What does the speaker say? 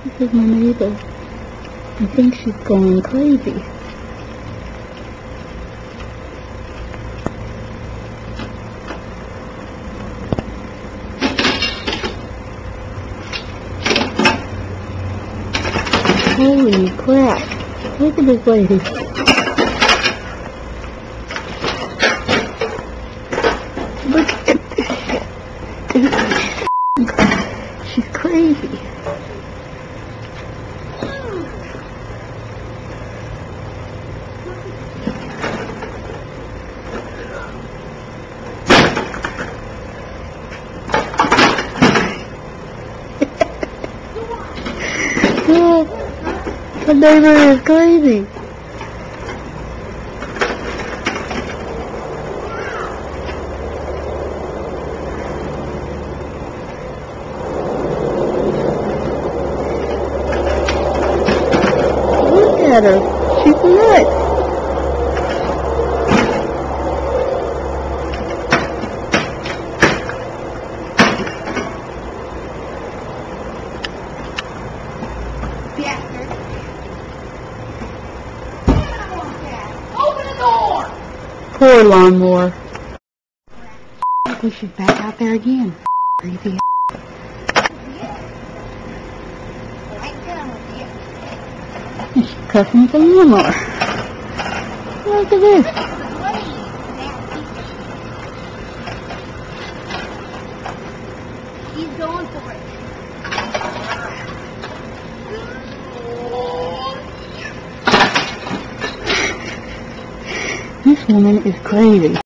This is my neighbor. I think she's going crazy. Holy crap. Look at this lady. Look at this. She's crazy. The neighbor is crazy. Look at her. She's nuts. Poor lawnmower. We should back out there again. Crazy. She's cussing the lawnmower. Look at this. He's going for it. This woman is crazy.